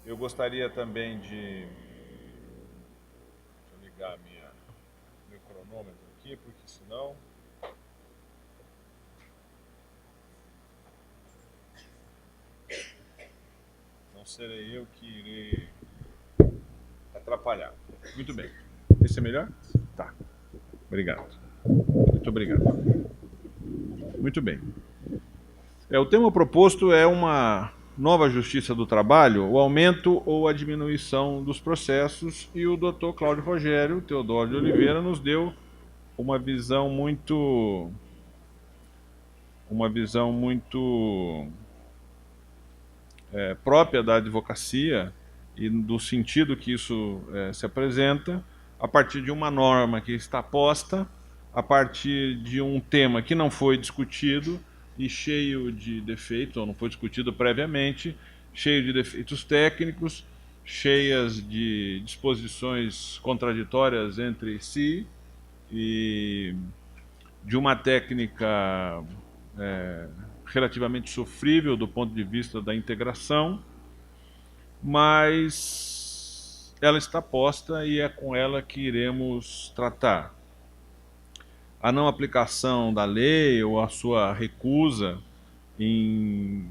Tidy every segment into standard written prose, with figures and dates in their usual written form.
Eu gostaria também de... Deixa eu ligar meu cronômetro aqui, porque senão... Não serei eu que irei atrapalhar. Muito bem. Esse é melhor? Tá. Obrigado. Muito obrigado. Muito bem. O tema proposto é uma nova justiça do trabalho, o aumento ou a diminuição dos processos, e o Dr. Cláudio Rogério Teodoro de Oliveira nos deu uma visão muito própria da advocacia e do sentido que isso se apresenta, a partir de uma norma que está posta, a partir de um tema que não foi discutido e cheio de defeitos, ou não foi discutido previamente, cheio de defeitos técnicos, cheias de disposições contraditórias entre si e de uma técnica relativamente sofrível do ponto de vista da integração, mas ela está posta e é com ela que iremos tratar. A não aplicação da lei ou a sua recusa em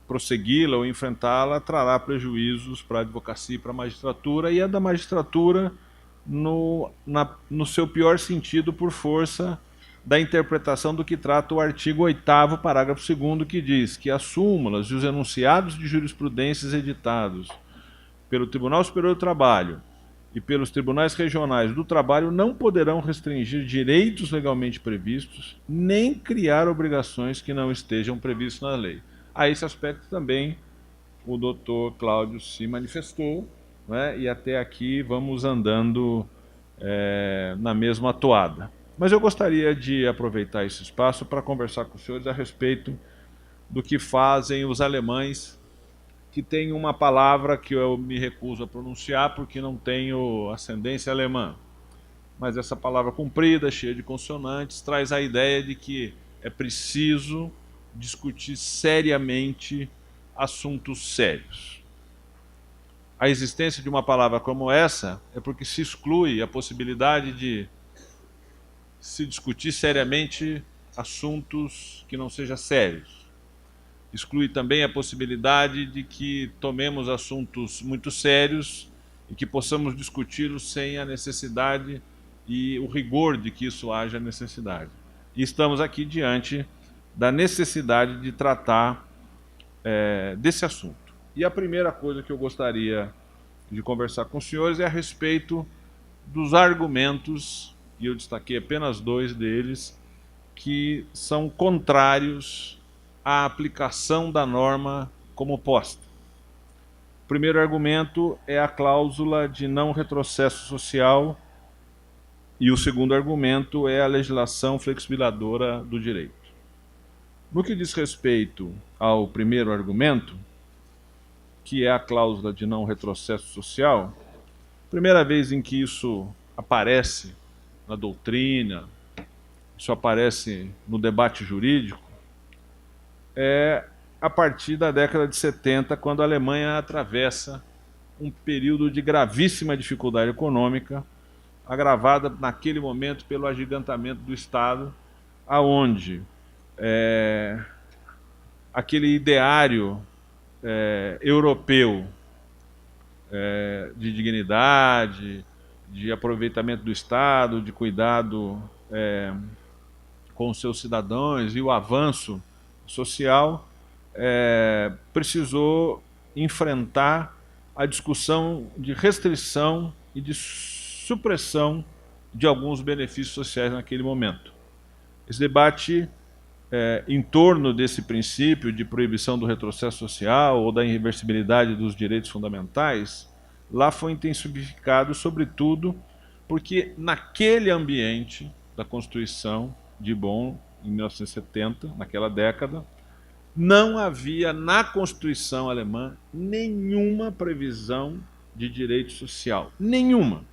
prossegui-la ou enfrentá-la trará prejuízos para a advocacia e para a magistratura, e é da magistratura no seu pior sentido, por força da interpretação do que trata o artigo 8º, parágrafo 2º, que diz que as súmulas e os enunciados de jurisprudências editados pelo Tribunal Superior do Trabalho e pelos tribunais regionais do trabalho não poderão restringir direitos legalmente previstos, nem criar obrigações que não estejam previstas na lei. A esse aspecto também o doutor Cláudio se manifestou, né, e até aqui vamos andando na mesma toada. Mas eu gostaria de aproveitar esse espaço para conversar com os senhores a respeito do que fazem os alemães, que tem uma palavra que eu me recuso a pronunciar porque não tenho ascendência alemã. Mas essa palavra comprida, cheia de consonantes, traz a ideia de que é preciso discutir seriamente assuntos sérios. A existência de uma palavra como essa é porque se exclui a possibilidade de se discutir seriamente assuntos que não sejam sérios. Exclui também a possibilidade de que tomemos assuntos muito sérios e que possamos discuti-los sem a necessidade e o rigor de que isso haja necessidade. E estamos aqui diante da necessidade de tratar desse assunto. E a primeira coisa que eu gostaria de conversar com os senhores é a respeito dos argumentos, e eu destaquei apenas 2 deles, que são contrários à aplicação da norma como posta. O primeiro argumento é a cláusula de não retrocesso social, e o segundo argumento é a legislação flexibilizadora do direito. No que diz respeito ao primeiro argumento, que é a cláusula de não retrocesso social, a primeira vez em que isso aparece na doutrina, isso aparece no debate jurídico, é a partir da década de 70, quando a Alemanha atravessa um período de gravíssima dificuldade econômica, agravada naquele momento pelo agigantamento do Estado, aonde aquele ideário europeu de dignidade, de aproveitamento do Estado, de cuidado com os seus cidadãos e o avanço social, precisou enfrentar a discussão de restrição e de supressão de alguns benefícios sociais naquele momento. Esse debate em torno desse princípio de proibição do retrocesso social ou da irreversibilidade dos direitos fundamentais, lá foi intensificado, sobretudo, porque naquele ambiente da Constituição de Bonn, em 1970, naquela década, não havia na Constituição alemã nenhuma previsão de direito social. Nenhuma.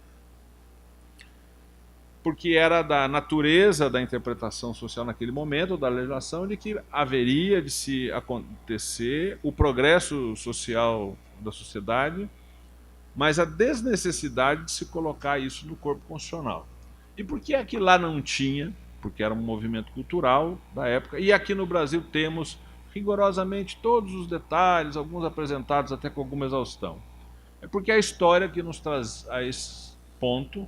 porque era da natureza da interpretação social naquele momento, da legislação, de que haveria de se acontecer o progresso social da sociedade, mas a desnecessidade de se colocar isso no corpo constitucional. E por que aqui lá não tinha? Porque era um movimento cultural da época, e aqui no Brasil temos rigorosamente todos os detalhes, alguns apresentados até com alguma exaustão. É porque a história que nos traz a esse ponto,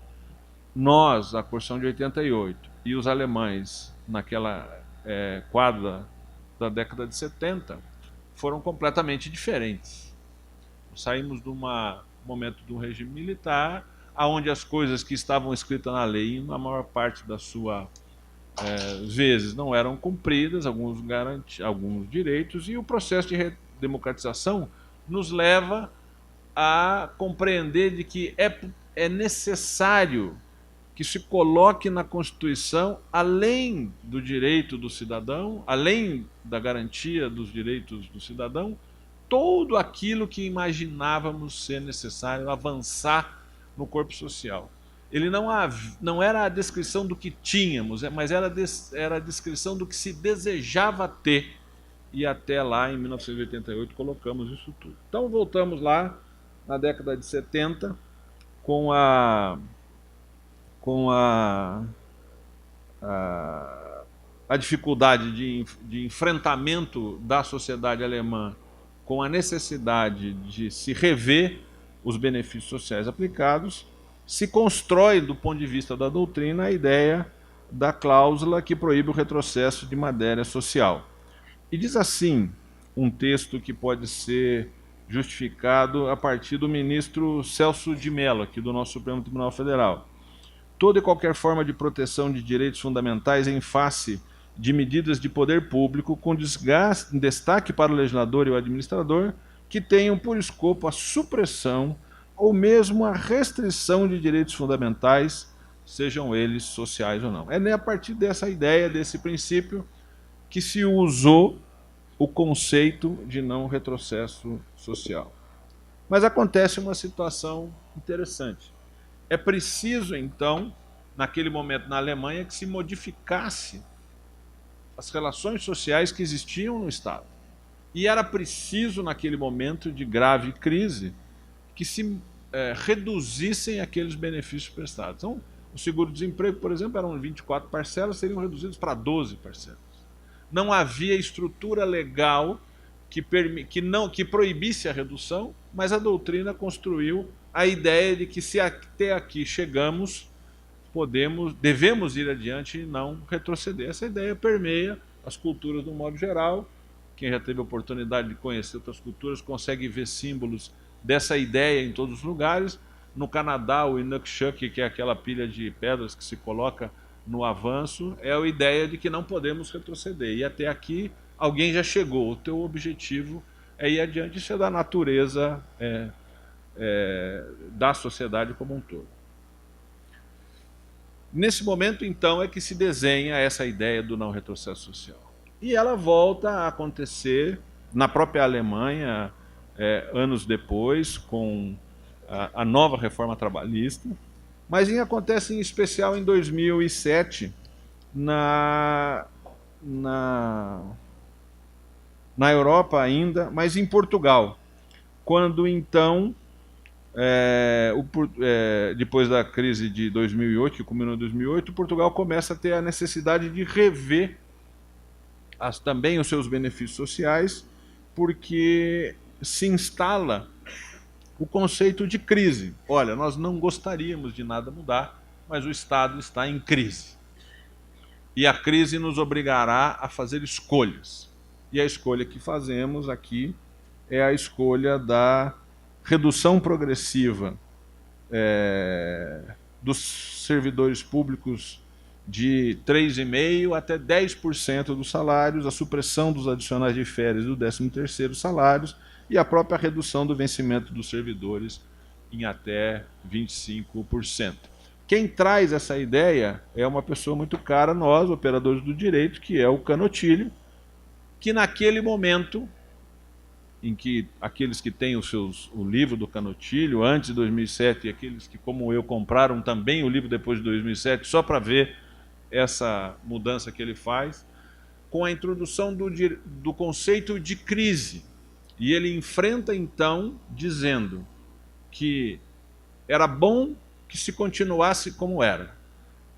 nós, a Constituição de 88, e os alemães, naquela quadra da década de 70, foram completamente diferentes. Saímos de um momento do regime militar, onde as coisas que estavam escritas na lei, na maior parte das suas vezes, não eram cumpridas, alguns direitos, e o processo de redemocratização nos leva a compreender de que é necessário que se coloque na Constituição, além do direito do cidadão, além da garantia dos direitos do cidadão, tudo aquilo que imaginávamos ser necessário avançar no corpo social. Ele não era a descrição do que tínhamos, mas era a descrição do que se desejava ter. E até lá, em 1988, colocamos isso tudo. Então, voltamos lá, na década de 70, com a dificuldade de enfrentamento da sociedade alemã com a necessidade de se rever os benefícios sociais aplicados, se constrói, do ponto de vista da doutrina, a ideia da cláusula que proíbe o retrocesso de matéria social. E diz assim, um texto que pode ser justificado a partir do ministro Celso de Mello, aqui do nosso Supremo Tribunal Federal. Toda e qualquer forma de proteção de direitos fundamentais em face de medidas de poder público com destaque para o legislador e o administrador que tenham por escopo a supressão ou mesmo a restrição de direitos fundamentais, sejam eles sociais ou não. É a partir dessa ideia, desse princípio, que se usou o conceito de não retrocesso social. Mas acontece uma situação interessante. É preciso, então, naquele momento na Alemanha, que se modificasse as relações sociais que existiam no Estado. E era preciso, naquele momento de grave crise, que se reduzissem aqueles benefícios prestados. Então, o seguro-desemprego, por exemplo, eram 24 parcelas, seriam reduzidos para 12 parcelas. Não havia estrutura legal que proibisse a redução, mas a doutrina construiu a ideia de que se até aqui chegamos, devemos ir adiante e não retroceder. Essa ideia permeia as culturas de um modo geral. Quem já teve a oportunidade de conhecer outras culturas consegue ver símbolos dessa ideia em todos os lugares. No Canadá, o Inukshuk, que é aquela pilha de pedras que se coloca no avanço, é a ideia de que não podemos retroceder. E até aqui alguém já chegou. O teu objetivo é ir adiante. Isso é da natureza da sociedade como um todo. Nesse momento, então, é que se desenha essa ideia do não retrocesso social. E ela volta a acontecer na própria Alemanha, anos depois, com a nova reforma trabalhista, mas acontece em especial em 2007, na Europa ainda, mas em Portugal, quando então, depois da crise de 2008, que culminou em 2008, Portugal começa a ter a necessidade de rever também os seus benefícios sociais, porque se instala o conceito de crise. Olha, nós não gostaríamos de nada mudar, mas o Estado está em crise. E a crise nos obrigará a fazer escolhas. E a escolha que fazemos aqui é a escolha da redução progressiva dos servidores públicos de 3,5% até 10% dos salários, a supressão dos adicionais de férias do 13º salários e a própria redução do vencimento dos servidores em até 25%. Quem traz essa ideia é uma pessoa muito cara a nós, operadores do direito, que é o Canotilho, que naquele momento em que aqueles que têm o livro do Canotilho antes de 2007 e aqueles que, como eu, compraram também o livro depois de 2007, só para ver essa mudança que ele faz, com a introdução do conceito de crise. E ele enfrenta, então, dizendo que era bom que se continuasse como era,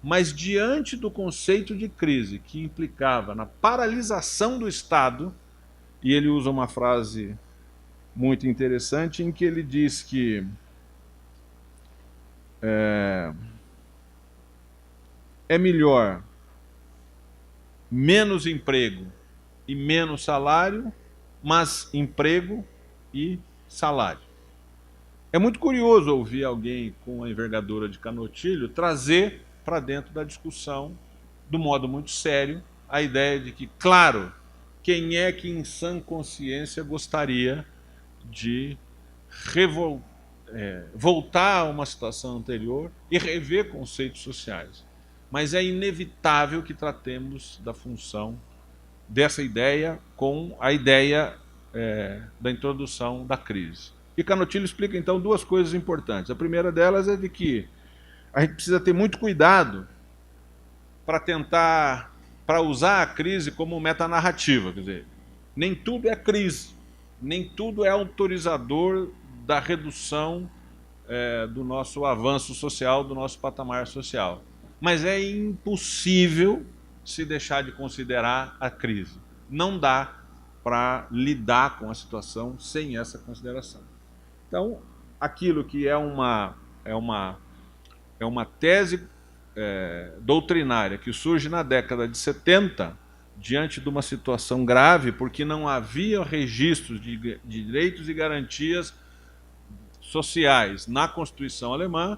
mas diante do conceito de crise, que implicava na paralisação do Estado, e ele usa uma frase muito interessante em que ele diz que é melhor menos emprego e menos salário, mas emprego e salário. É muito curioso ouvir alguém com a envergadura de Canotilho trazer para dentro da discussão, do modo muito sério, a ideia de que, claro, quem é que em sã consciência gostaria de voltar a uma situação anterior e rever conceitos sociais? Mas é inevitável que tratemos da função dessa ideia com a ideia da introdução da crise. E Canotilho explica, então, duas coisas importantes. A primeira delas é de que a gente precisa ter muito cuidado para usar a crise como metanarrativa. Quer dizer, nem tudo é crise, nem tudo é autorizador da redução do nosso avanço social, do nosso patamar social. Mas é impossível se deixar de considerar a crise. Não dá para lidar com a situação sem essa consideração. Então, aquilo que é uma tese doutrinária que surge na década de 70, diante de uma situação grave, porque não havia registros de direitos e garantias sociais na Constituição alemã.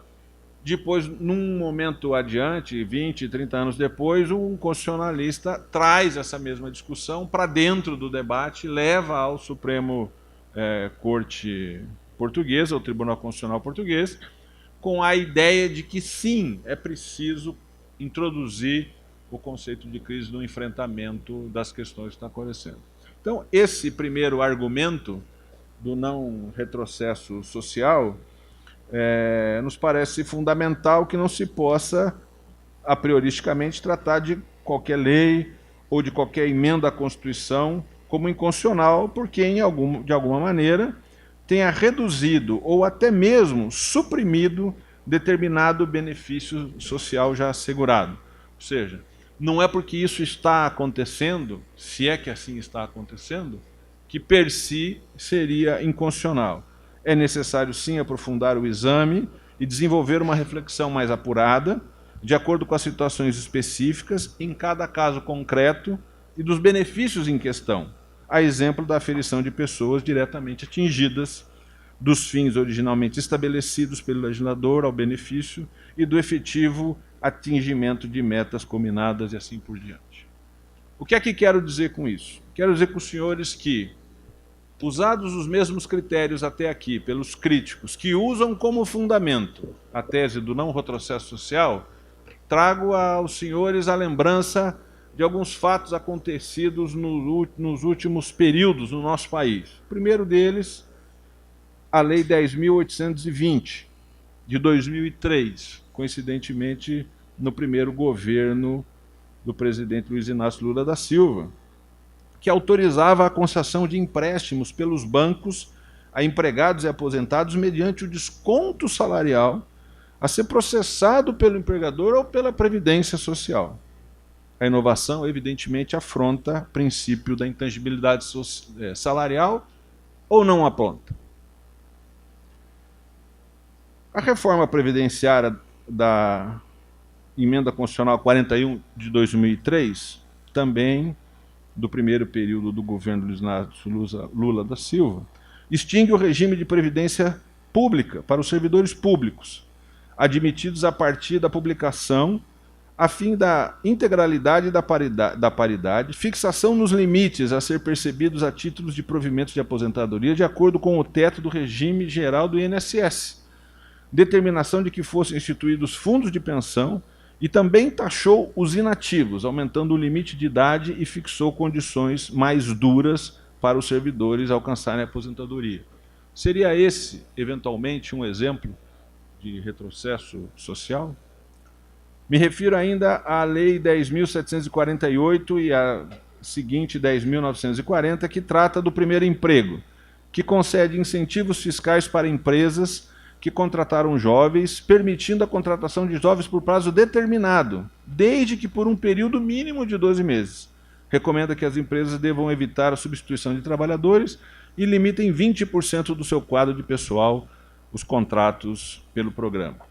Depois, num momento adiante, 20, 30 anos depois, um constitucionalista traz essa mesma discussão para dentro do debate, leva ao Supremo Corte Portuguesa, ao Tribunal Constitucional Português, com a ideia de que sim, é preciso introduzir o conceito de crise no enfrentamento das questões que estão acontecendo. Então, esse primeiro argumento do não retrocesso social nos parece fundamental que não se possa, a prioristicamente, tratar de qualquer lei ou de qualquer emenda à Constituição como inconstitucional, porque, de alguma maneira, tenha reduzido ou até mesmo suprimido determinado benefício social já assegurado. Ou seja, não é porque isso está acontecendo, se é que assim está acontecendo, que per si seria inconstitucional. É necessário, sim, aprofundar o exame e desenvolver uma reflexão mais apurada, de acordo com as situações específicas, em cada caso concreto e dos benefícios em questão, a exemplo da aferição de pessoas diretamente atingidas, dos fins originalmente estabelecidos pelo legislador ao benefício e do efetivo atingimento de metas combinadas e assim por diante. O que é que quero dizer com isso? Quero dizer com os senhores que, usados os mesmos critérios até aqui pelos críticos, que usam como fundamento a tese do não retrocesso social, trago aos senhores a lembrança de alguns fatos acontecidos nos últimos períodos no nosso país. O primeiro deles, a Lei 10.820, de 2003, coincidentemente no primeiro governo do presidente Luiz Inácio Lula da Silva, que autorizava a concessão de empréstimos pelos bancos a empregados e aposentados mediante o desconto salarial a ser processado pelo empregador ou pela Previdência Social. A inovação, evidentemente, afronta o princípio da intangibilidade salarial ou não aponta? A reforma previdenciária da Emenda Constitucional 41 de 2003, também do primeiro período do governo Luiz Inácio Lula da Silva, extingue o regime de previdência pública para os servidores públicos, admitidos a partir da publicação, a fim da integralidade da paridade, fixação nos limites a ser percebidos a títulos de provimentos de aposentadoria de acordo com o teto do regime geral do INSS, determinação de que fossem instituídos fundos de pensão e também taxou os inativos, aumentando o limite de idade e fixou condições mais duras para os servidores alcançarem a aposentadoria. Seria esse, eventualmente, um exemplo de retrocesso social? Me refiro ainda à Lei 10.748 e à seguinte 10.940, que trata do primeiro emprego, que concede incentivos fiscais para empresas que contrataram jovens, permitindo a contratação de jovens por prazo determinado, desde que por um período mínimo de 12 meses. Recomenda que as empresas devam evitar a substituição de trabalhadores e limitem 20% do seu quadro de pessoal os contratos pelo programa.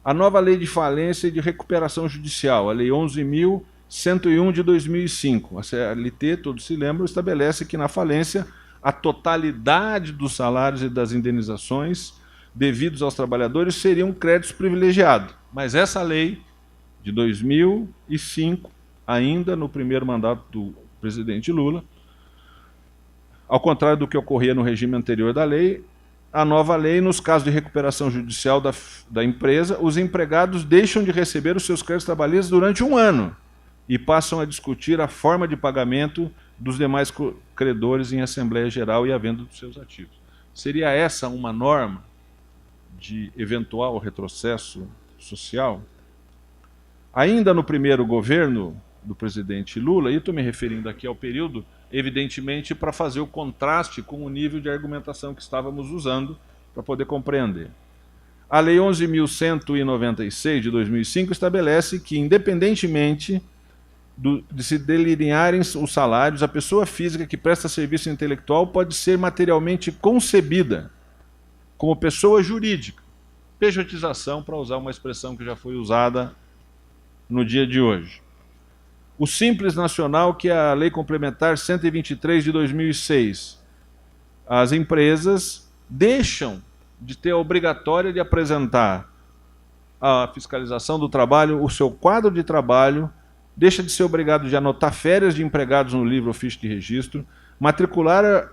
A nova Lei de Falência e de Recuperação Judicial, a Lei 11.101 de 2005, a CLT, todos se lembram, estabelece que na falência a totalidade dos salários e das indenizações devidos aos trabalhadores seriam créditos privilegiados. Mas essa lei, de 2005, ainda no primeiro mandato do presidente Lula, ao contrário do que ocorria no regime anterior da lei, a nova lei, nos casos de recuperação judicial da empresa, os empregados deixam de receber os seus créditos trabalhistas durante um ano e passam a discutir a forma de pagamento dos demais credores em Assembleia Geral e a venda dos seus ativos. Seria essa uma norma de eventual retrocesso social? Ainda no primeiro governo do presidente Lula, e estou me referindo aqui ao período, evidentemente, para fazer o contraste com o nível de argumentação que estávamos usando para poder compreender. A Lei 11.196 de 2005 estabelece que, independentemente de se delinearem os salários, a pessoa física que presta serviço intelectual pode ser materialmente concebida como pessoa jurídica. Pejotização, para usar uma expressão que já foi usada no dia de hoje. O Simples Nacional, que é a Lei Complementar 123 de 2006. As empresas deixam de ter a obrigatória de apresentar a fiscalização do trabalho, o seu quadro de trabalho, deixa de ser obrigado de anotar férias de empregados no livro ou ficha de registro, matricular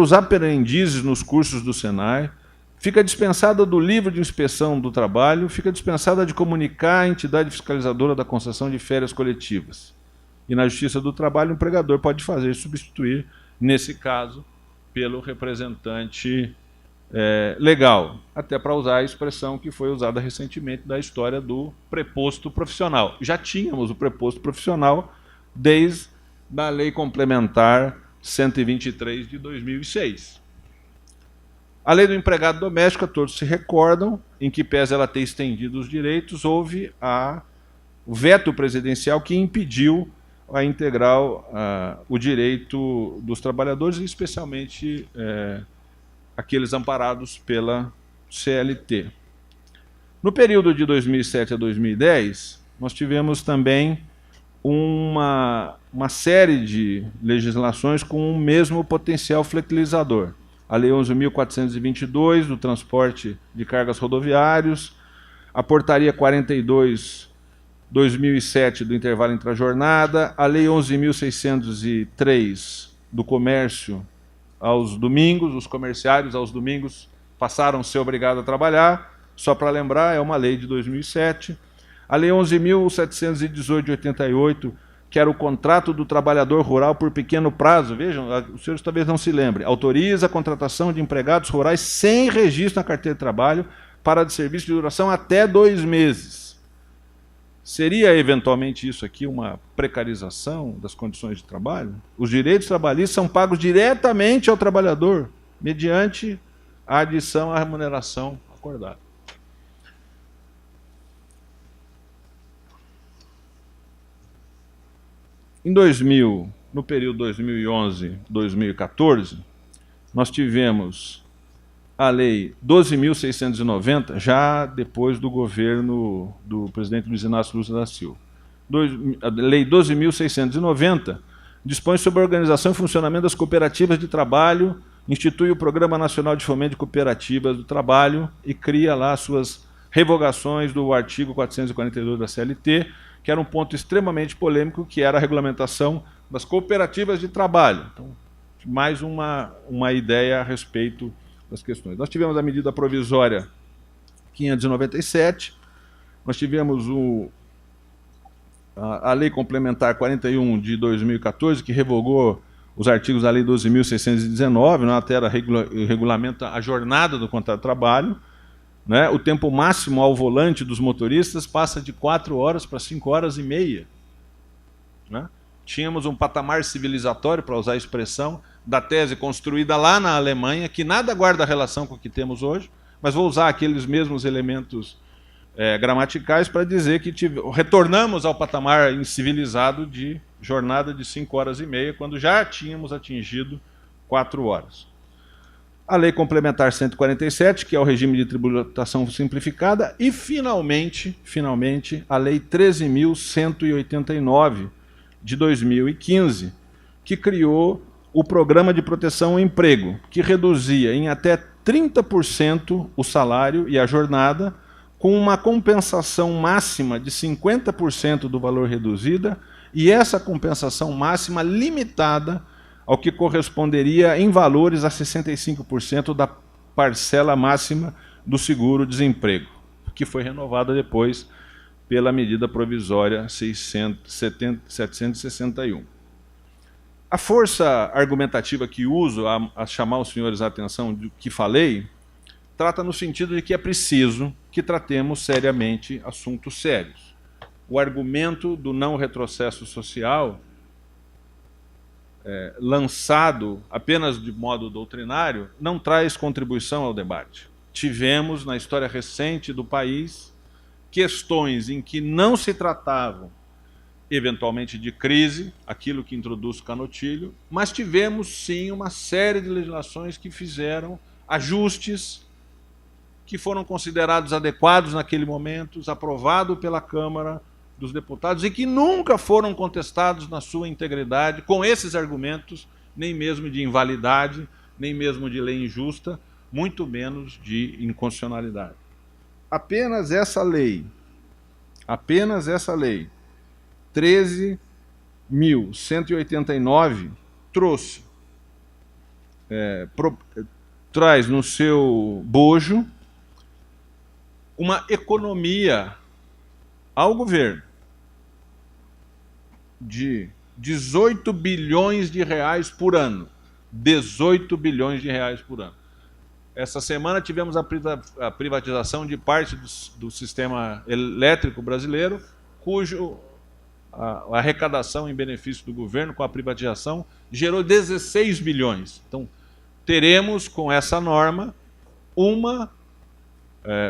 os aprendizes nos cursos do Senai, fica dispensada do livro de inspeção do trabalho, fica dispensada de comunicar à entidade fiscalizadora da concessão de férias coletivas. E na Justiça do Trabalho, o empregador pode fazer substituir, nesse caso, pelo representante legal, até para usar a expressão que foi usada recentemente da história do preposto profissional. Já tínhamos o preposto profissional desde a Lei Complementar 123 de 2006. A lei do empregado doméstico, todos se recordam, em que pese ela ter estendido os direitos, houve o veto presidencial que impediu a integral o direito dos trabalhadores, especialmente aqueles amparados pela CLT. No período de 2007 a 2010, nós tivemos também uma série de legislações com o mesmo potencial flexibilizador. A Lei 11.422, do transporte de cargas rodoviários, a Portaria 42/2007, do intervalo intrajornada, a Lei 11.603, do comércio aos domingos, os comerciários aos domingos passaram a ser obrigados a trabalhar, só para lembrar, é uma lei de 2007. A Lei 11.718, de 88, que era o contrato do trabalhador rural por pequeno prazo. Vejam, os senhores talvez não se lembrem. Autoriza a contratação de empregados rurais sem registro na carteira de trabalho para de serviço de duração até 2 meses. Seria, eventualmente, isso aqui uma precarização das condições de trabalho? Os direitos trabalhistas são pagos diretamente ao trabalhador, mediante a adição à remuneração acordada. Em 2000, no período 2011-2014, nós tivemos a Lei 12.690, já depois do governo do presidente Luiz Inácio Lula da Silva. A Lei 12.690 dispõe sobre a organização e funcionamento das cooperativas de trabalho, institui o Programa Nacional de Fomento de Cooperativas do Trabalho e cria lá suas revogações do artigo 442 da CLT, que era um ponto extremamente polêmico, que era a regulamentação das cooperativas de trabalho. Então, mais uma ideia a respeito das questões. Nós tivemos a medida provisória 597, nós tivemos a Lei Complementar 41 de 2014, que revogou os artigos da Lei 12.619, na matéria regulamenta a jornada do contrato de trabalho, né? O tempo máximo ao volante dos motoristas passa de 4 horas para 5 horas e meia. Né? Tínhamos um patamar civilizatório, para usar a expressão, da tese construída lá na Alemanha, que nada guarda relação com o que temos hoje, mas vou usar aqueles mesmos elementos gramaticais para dizer que retornamos ao patamar civilizado de jornada de 5 horas e meia, quando já tínhamos atingido 4 horas. A Lei Complementar 147, que é o regime de tributação simplificada, e, finalmente, a Lei 13.189, de 2015, que criou o Programa de Proteção ao Emprego, que reduzia em até 30% o salário e a jornada, com uma compensação máxima de 50% do valor reduzida, e essa compensação máxima limitada ao que corresponderia em valores a 65% da parcela máxima do seguro-desemprego, que foi renovada depois pela medida provisória 761. A força argumentativa que uso a chamar os senhores a atenção do que falei, trata no sentido de que é preciso que tratemos seriamente assuntos sérios. O argumento do não retrocesso social, lançado apenas de modo doutrinário, não traz contribuição ao debate. Tivemos, na história recente do país, questões em que não se tratavam, eventualmente, de crise, aquilo que introduz o Canotilho, mas tivemos, sim, uma série de legislações que fizeram ajustes que foram considerados adequados naquele momento, aprovados pela Câmara dos Deputados e que nunca foram contestados na sua integridade com esses argumentos, nem mesmo de invalidade, nem mesmo de lei injusta, muito menos de inconstitucionalidade. Apenas essa lei, 13.189, traz no seu bojo uma economia ao governo de 18 bilhões de reais por ano. 18 bilhões de reais por ano. Essa semana tivemos a privatização de parte do sistema elétrico brasileiro, cujo a arrecadação em benefício do governo com a privatização gerou 16 bilhões. Então, teremos com essa norma uma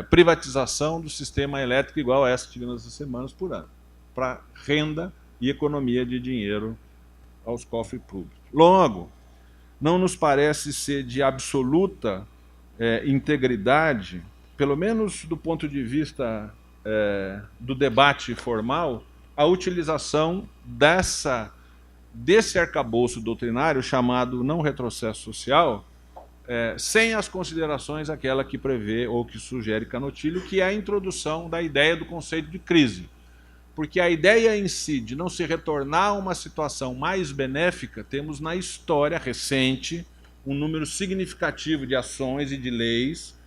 privatização do sistema elétrico igual a essa que tivemos essas semanas por ano, para renda e economia de dinheiro aos cofres públicos. Logo, não nos parece ser de absoluta integridade, pelo menos do ponto de vista do debate formal, a utilização desse arcabouço doutrinário chamado não retrocesso social, sem as considerações aquela que prevê ou que sugere Canotilho, que é a introdução da ideia do conceito de crise. Porque a ideia em si de não se retornar a uma situação mais benéfica, temos na história recente um número significativo de ações e de leis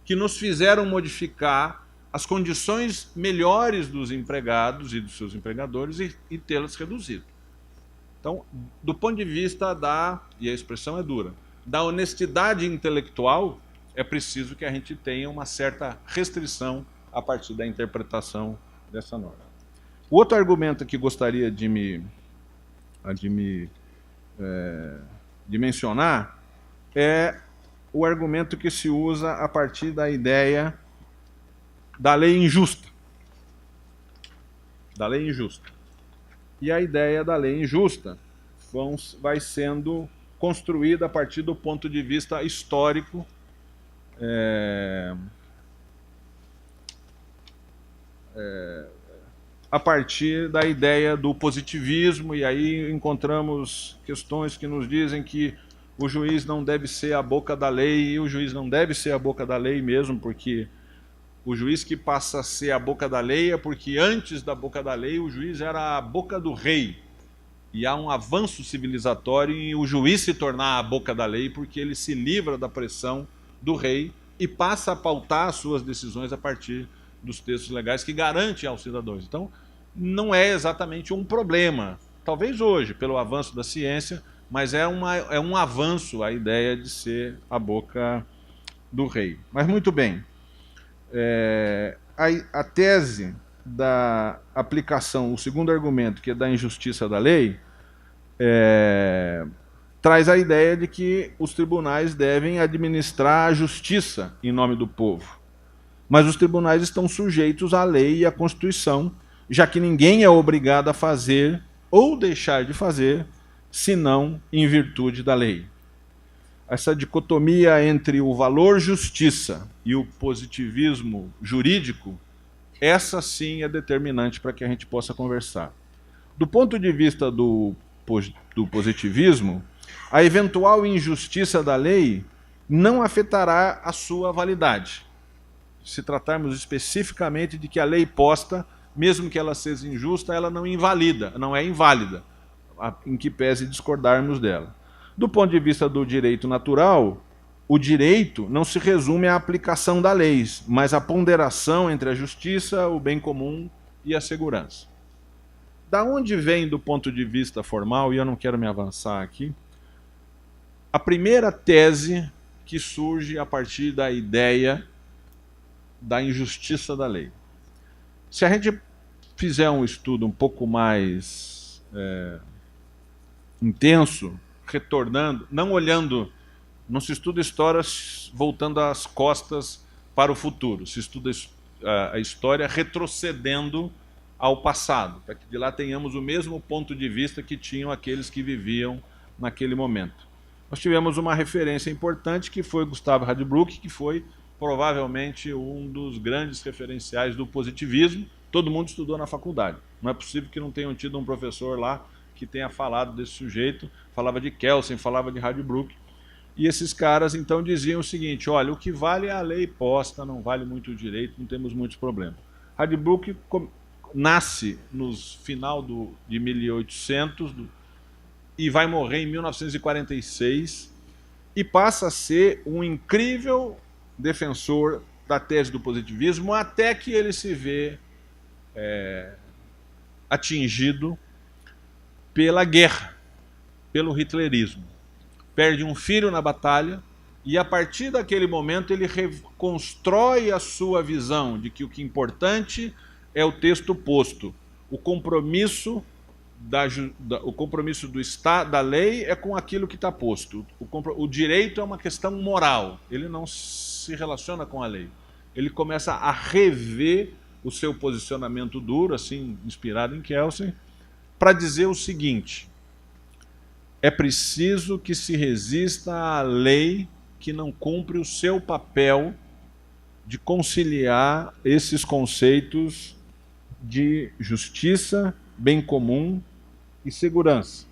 que nos fizeram modificar as condições melhores dos empregados e dos seus empregadores e tê-las reduzido. Então, do ponto de vista e a expressão é dura, da honestidade intelectual, é preciso que a gente tenha uma certa restrição a partir da interpretação dessa norma. O outro argumento que gostaria de mencionar é o argumento que se usa a partir da ideia da lei injusta. Da lei injusta. E a ideia da lei injusta vai sendo construída a partir do ponto de vista histórico, a partir da ideia do positivismo, e aí encontramos questões que nos dizem que o juiz não deve ser a boca da lei, e o juiz não deve ser a boca da lei mesmo, porque o juiz que passa a ser a boca da lei é porque antes da boca da lei o juiz era a boca do rei. E há um avanço civilizatório em o juiz se tornar a boca da lei, porque ele se livra da pressão do rei e passa a pautar as suas decisões a partir dos textos legais que garantem aos cidadãos. Então, não é exatamente um problema. Talvez hoje, pelo avanço da ciência, mas é um avanço a ideia de ser a boca do rei. Mas muito bem, a tese da aplicação, o segundo argumento, que é da injustiça da lei, traz a ideia de que os tribunais devem administrar a justiça em nome do povo. Mas os tribunais estão sujeitos à lei e à Constituição, já que ninguém é obrigado a fazer ou deixar de fazer, senão em virtude da lei. Essa dicotomia entre o valor justiça e o positivismo jurídico, essa sim é determinante para que a gente possa conversar. Do ponto de vista do positivismo, a eventual injustiça da lei não afetará a sua validade. Se tratarmos especificamente de que a lei posta, mesmo que ela seja injusta, ela não é inválida, em que pese discordarmos dela. Do ponto de vista do direito natural, o direito não se resume à aplicação da lei, mas à ponderação entre a justiça, o bem comum e a segurança. Da onde vem, do ponto de vista formal, e eu não quero me avançar aqui, a primeira tese que surge a partir da ideia da injustiça da lei? Se a gente fizer um estudo um pouco mais intenso, retornando, não se estuda história voltando as costas para o futuro, se estuda a história retrocedendo ao passado, para que de lá tenhamos o mesmo ponto de vista que tinham aqueles que viviam naquele momento. Nós tivemos uma referência importante que foi Gustavo Radbruch, que foi provavelmente um dos grandes referenciais do positivismo. Todo mundo estudou na faculdade. Não é possível que não tenham tido um professor lá que tenha falado desse sujeito, falava de Kelsen, falava de Radbruch. E esses caras então diziam o seguinte: olha, o que vale é a lei posta, não vale muito o direito, não temos muitos problemas. Radbruch nasce no final de 1800 e vai morrer em 1946 e passa a ser um incrível defensor da tese do positivismo, até que ele se vê atingido pela guerra, pelo hitlerismo. Perde um filho na batalha e, a partir daquele momento, ele reconstrói a sua visão de que o que é importante é o texto posto. O compromisso do Estado, da lei, é com aquilo que está posto. O direito é uma questão moral, ele não se relaciona com a lei. Ele começa a rever o seu posicionamento duro, assim, inspirado em Kelsen, para dizer o seguinte: é preciso que se resista à lei que não cumpre o seu papel de conciliar esses conceitos de justiça, bem comum e segurança.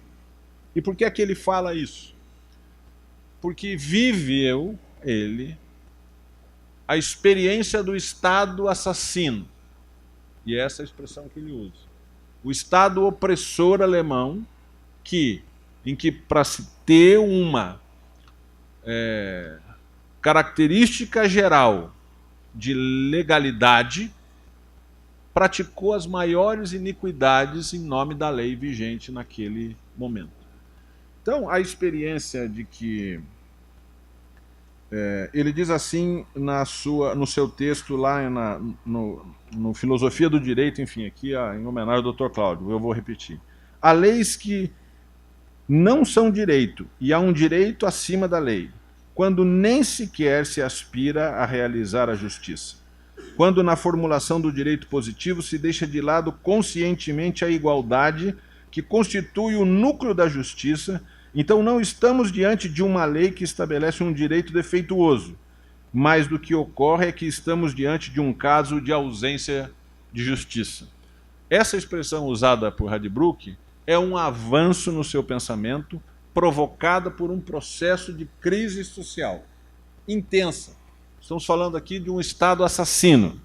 E por que é que ele fala isso? Porque viveu ele a experiência do Estado assassino. E é essa a expressão que ele usa. O Estado opressor alemão, em que para se ter uma característica geral de legalidade, praticou as maiores iniquidades em nome da lei vigente naquele momento. Então, a experiência de que... ele diz assim no seu texto lá no Filosofia do Direito, enfim, aqui em homenagem ao Dr. Cláudio, eu vou repetir. Há leis que não são direito, e há um direito acima da lei, quando nem sequer se aspira a realizar a justiça. Quando na formulação do direito positivo se deixa de lado conscientemente a igualdade que constitui o núcleo da justiça, então não estamos diante de uma lei que estabelece um direito defeituoso, mas do que ocorre é que estamos diante de um caso de ausência de justiça. Essa expressão usada por Radbruch é um avanço no seu pensamento, provocada por um processo de crise social intensa. Estamos falando aqui de um Estado assassino.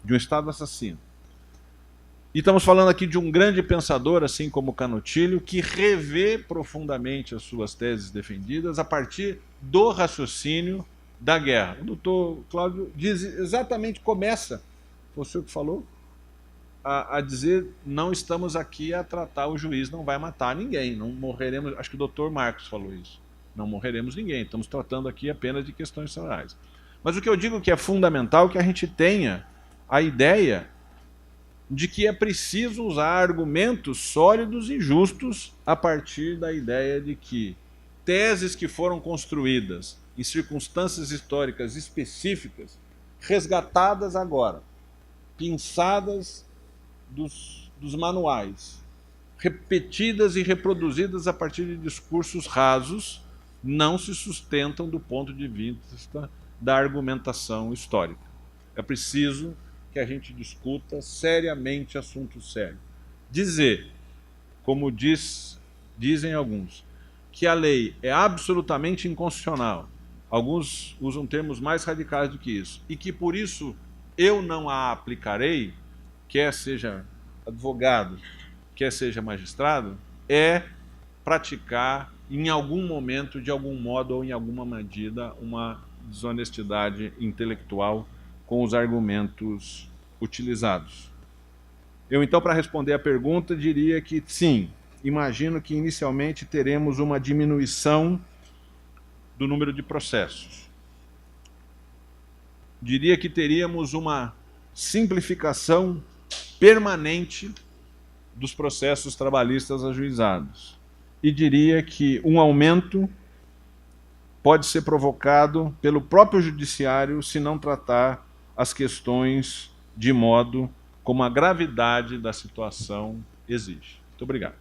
De um Estado assassino. E estamos falando aqui de um grande pensador, assim como Canutilho, que revê profundamente as suas teses defendidas a partir do raciocínio da guerra. O doutor Cláudio diz exatamente, começa, foi o senhor que falou? a dizer: não estamos aqui a tratar, o juiz não vai matar ninguém, não morreremos. Acho que o Dr. Marcos falou isso. Não morreremos ninguém, estamos tratando aqui apenas de questões salariais. Mas o que eu digo que é fundamental é que a gente tenha a ideia de que é preciso usar argumentos sólidos e justos a partir da ideia de que teses que foram construídas em circunstâncias históricas específicas, resgatadas agora, pinçadas dos manuais, repetidas e reproduzidas a partir de discursos rasos, não se sustentam do ponto de vista da argumentação histórica. É preciso que a gente discuta seriamente assuntos sérios. Dizer, como dizem alguns, que a lei é absolutamente inconstitucional, alguns usam termos mais radicais do que isso, e que por isso eu não a aplicarei, quer seja advogado, quer seja magistrado, é praticar em algum momento, de algum modo ou em alguma medida, uma desonestidade intelectual com os argumentos utilizados. Eu, então, para responder a pergunta, diria que sim, imagino que inicialmente teremos uma diminuição do número de processos. Diria que teríamos uma simplificação permanente dos processos trabalhistas ajuizados. E diria que um aumento pode ser provocado pelo próprio judiciário se não tratar as questões de modo como a gravidade da situação exige. Muito obrigado.